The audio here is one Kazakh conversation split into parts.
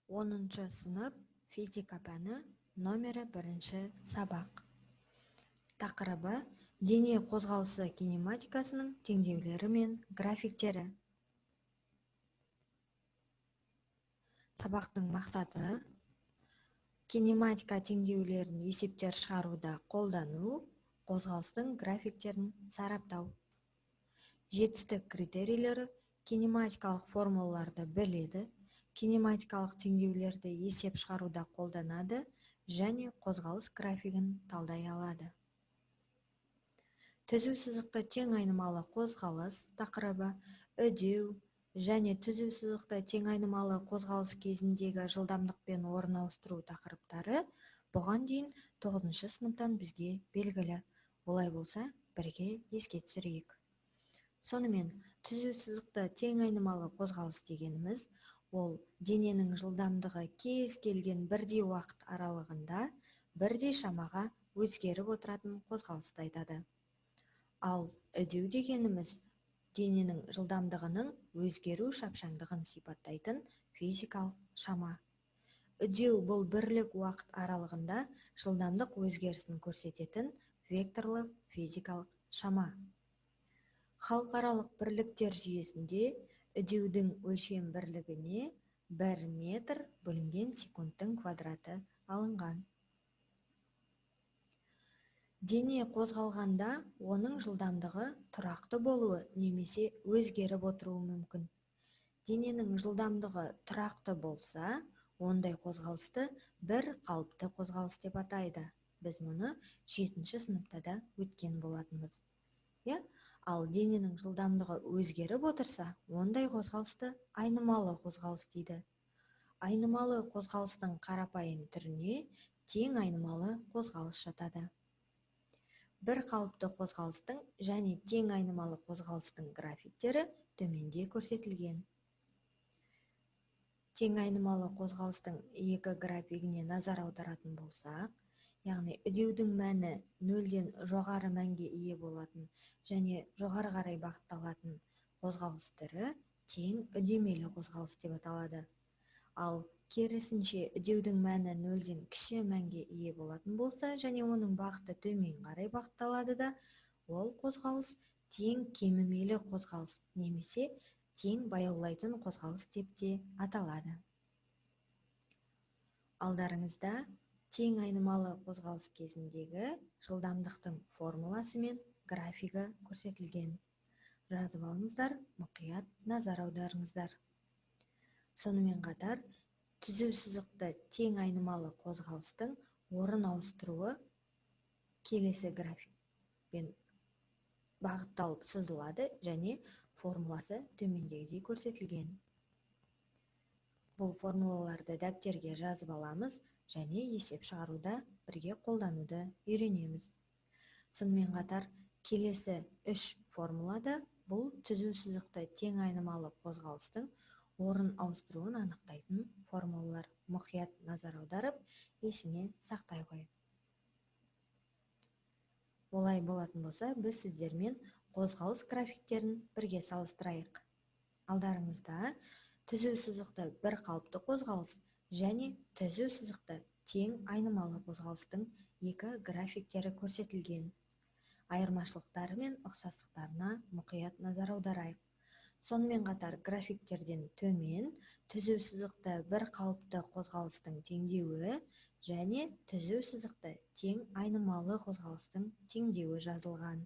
10 сынып физика пәні номері 1 сабақ. Тақырыбы дене қозғалысы кинематикасының теңдеулері мен графиктері. Сабақтың мақсаты кинематика теңдеулерін есептер шығаруда қолдану, қозғалыстың графиктерін сараптау. Жетістік критерийлері кинематикалық формулаларды біледі, кинематикалық теңдеулерді есеп шығаруда қолданады және қозғалыс графигін талдай алады. Түзу сызықты тең айнымалы қозғалыс тақырыбы үдеу және түзу сызықты тең айнымалы қозғалыс кезіндегі жылдамдық пен орын ауыстыру тақырыптары бұған дейін 9 сыныптан бізге белгілі. Олай болса, бірге еске түсірейік. Сонымен, түзу сызықты тең айнымалы қозғалыс дегеніміз, ол дененің жылдамдығы кез келген бірдей уақыт аралығында бірдей шамаға өзгеріп отыратын қозғалысты айтады. Ал үдеу дегеніміз дененің жылдамдығының өзгеру шапшаңдығын сипаттайтын физикалық шама. Үдеу бұл бірлік уақыт аралығында жылдамдық өзгерісін көрсететін векторлы физикалық шама. Халықаралық бірліктер жүйесінде үдеудің өлшем бірлігіне 1 метр бөлінген секундтың квадраты алынған. Дене қозғалғанда оның жылдамдығы тұрақты болуы немесе өзгеріп отыруы мүмкін. Дененің жылдамдығы тұрақты болса, ондай қозғалысты бір қалыпты қозғалыс деп атайды. Біз мұны 7 сыныпта да өткен болатынбыз. Ал дененің жылдамдығы өзгеріп отырса, ондай қозғалысты айнымалы қозғалыс дейді. Айнымалы қозғалыстың қарапайым түріне тең айнымалы қозғалыс жатады. Бір қалыпты қозғалыстың және тең айнымалы қозғалыстың графиктері төменде көрсетілген. Тең айнымалы қозғалыстың екі графигіне назар аударатын болсақ, яғни үдеудің мәні 0-ден жоғары мәнге ие болатын және жоғары қарай бағытталатын қозғалыс түрі тең үдемелі қозғалыс деп аталады. Ал керісінше үдеудің мәні 0-ден кіші мәнге ие болатын болса және оның бағыты төмен қарай бағытталады да, ол қозғалыс тең кемімелі қозғалыс немесе тең баяулайтын қозғалыс деп те аталады. Алдарыңызда тең айнымалы қозғалыс кезіндегі жылдамдықтың формуласы мен графигі көрсетілген. Жазып алыңыздар, мұқият назар аударыңыздар. Сонымен қатар, түзу сызықты тең айнымалы қозғалыстың орын ауыстыруы келесі графикпен бағытталып сызылады және формуласы төмендегідей көрсетілген. Бұл формулаларды дәптерге жазып аламыз және есеп шығаруда бірге қолдануды үйренеміз. Сонымен қатар, келесі 3 формулада бұл түзу сызықты тең айнымалы қозғалыстың орын ауыстыруын анықтайтын формулалар. Мұқият назар аударып, есіне сақтай қой. Олай болатын болса, біз сіздермен қозғалыс графиктерін бірге салыстырайық. Алдарыңызда түзу сызықты бір қалыпты қозғалыс және түзу сызықты тең айнымалы қозғалыстың екі графиктері көрсетілген. Айырмашылықтары мен ұқсастықтарына мұқият назар аударайық. Сонымен қатар графиктерден төмен түзу сызықты бір қалыпты қозғалыстың теңдеуі және түзу сызықты тең айнымалы қозғалыстың теңдеуі жазылған.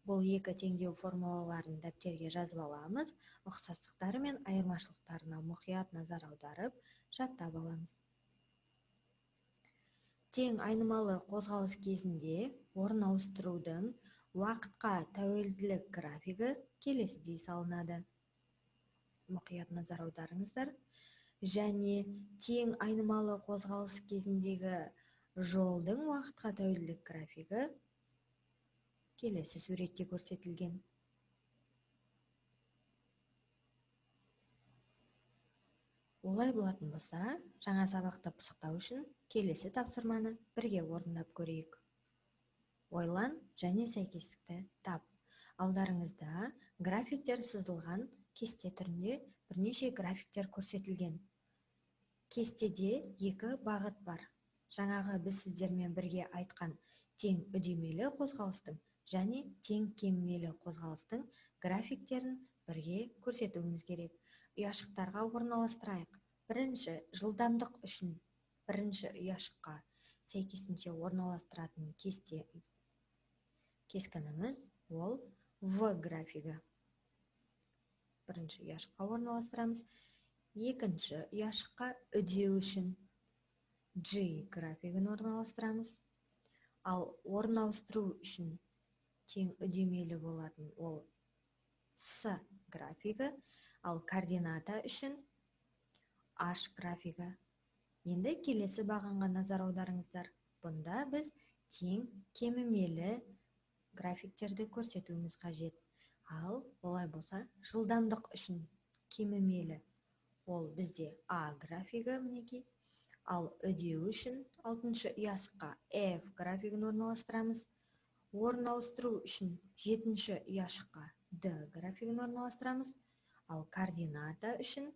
Бұл екі теңдеу формулаларын дәптерге жазып аламыз, ұқсастықтары мен айырмашылықтарына мұқият назар аударып, жаттап аламыз. Тең айнымалы қозғалыс кезінде орын ауыстырудың уақытқа тәуелділік графигі келесідей салынады. Мұқият назар аударыңыздар. Және тең айнымалы қозғалыс кезіндегі жолдың уақытқа тәуелділік графигі келесі суретте көрсетілген. Олай болатын болса, жаңа сабақты пысықтау үшін келесі тапсырманы бірге орындап көрейік. Ойлан және сәйкестікті тап. Алдарыңызда графиктер сызылған кесте түрінде бірнеше графиктер көрсетілген. Кестеде екі бағыт бар. Жаңағы біз сіздермен бірге айтқан тең үдемелі қозғалыстың және тең кемелі қозғалыстың графиктерін бірге көрсетуіміз керек. Ұяшықтарға орналастырайық. Бірінші жылдамдық үшін бірінші ұяшыққа сәйкесінше орналастыратын кескініміз ол V графигі. Бірінші ұяшыққа орналастырамыз. Екінші ұяшыққа үдеу үшін G графигін орналастырамыз. Ал орналастыру үшін тең үдемелі болатын ол S графигі, ал координата үшін H графигі. Енді келесі бағанға назар аударыңыздар. Бұнда біз тең кемімелі графиктерді көрсетуіміз қажет. Ал олай болса, жылдамдық үшін кемімелі ол бізде A графигі мінекей. Ал үдеу үшін 6-шы ұяшыққа F графигін орналастырамыз. Орналастыру үшін 7-ші ұяшыққа D графигін орналастырамыз. Ал координата үшін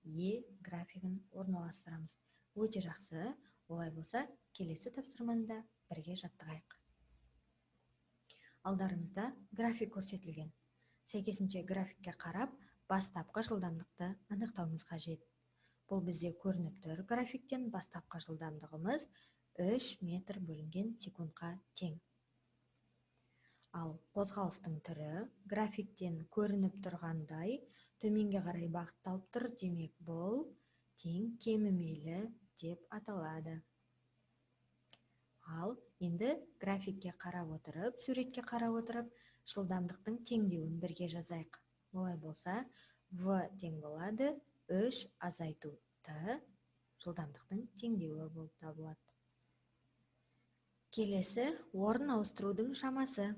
E графигін орналастырамыз. Өте жақсы. Олай болса, келесі тапсырманы бірге жаттығайық. Алдарыңызда график көрсетілген. Сәйкесінше графикке қарап, бастапқы жылдамдықты анықтауымыз қажет. Бұл бізде көрініп тұр. Графиктен бастапқы жылдамдығымыз 3 метр бөлінген секундқа тең. Ал қозғалыстың түрі графиктен көрініп тұрғандай төменге қарай бағытталып тұр, демек бұл тең кемімелі деп аталады. Ал енді графикке қарап отырып, суретке қарап отырып, жылдамдықтың теңдеуін бірге жазайық. Олай болса, V тең болады 3 азайту T жылдамдықтың теңдеуі болып табылады. Келесі орын ауыстырудың шамасы.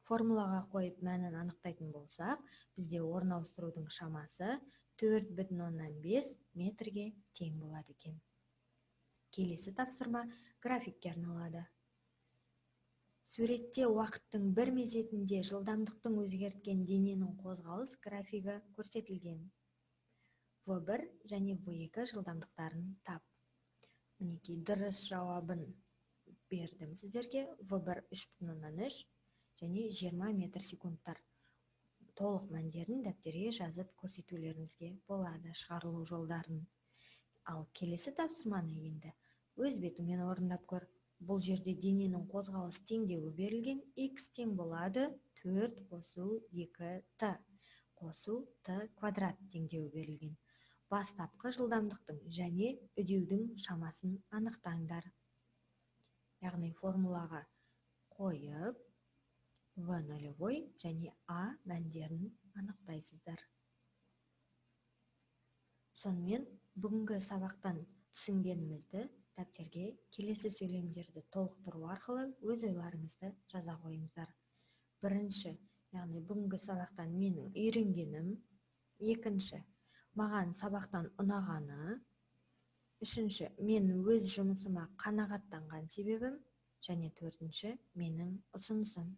Формулаға қойып мәнін анықтайтын болсақ, бізде орын ауыстырудың шамасы 4,5 метрге тең болады екен. Келесі тапсырма графикке арналады. Суретте уақыттың бір мезетінде жылдамдықтың өзгерткен дененің қозғалыс графигі көрсетілген. V1 және V2 жылдамдықтарын тап. Мінекей дұрыс жауабын бердім сіздерге. V1 3,3 және 20 метр секундтар. Толық мәндерін дәптерге жазып көрсетулеріңізге болады, шығарылу жолдарын. Ал келесі тапсырманы енді өз бетіңмен орындап көр. Бұл жерде дененің қозғалыс теңдеуі берілген. X тең болады 4 қосу 2T. Қосу T квадрат теңдеуі берілген. Бастапқы жылдамдықтың және үдеудің шамасын анықтаңдар. Яғни формулаға қойып, V нөлевой және A мәндерін анықтайсыздар. Сонымен бүгінгі сабақтан түсінгенімізді дәптерге келесі сөйлемдерді толықтыру арқылы өз ойларыңызды жаза қойыңыздар. Бірінші, яғни бүгінгі сабақтан менің үйренгенім. Екінші, маған сабақтан ұнағаны. Үшінші, мен өз жұмысыма қанағаттанған себебім. Және төртінші, менің ұсынысым.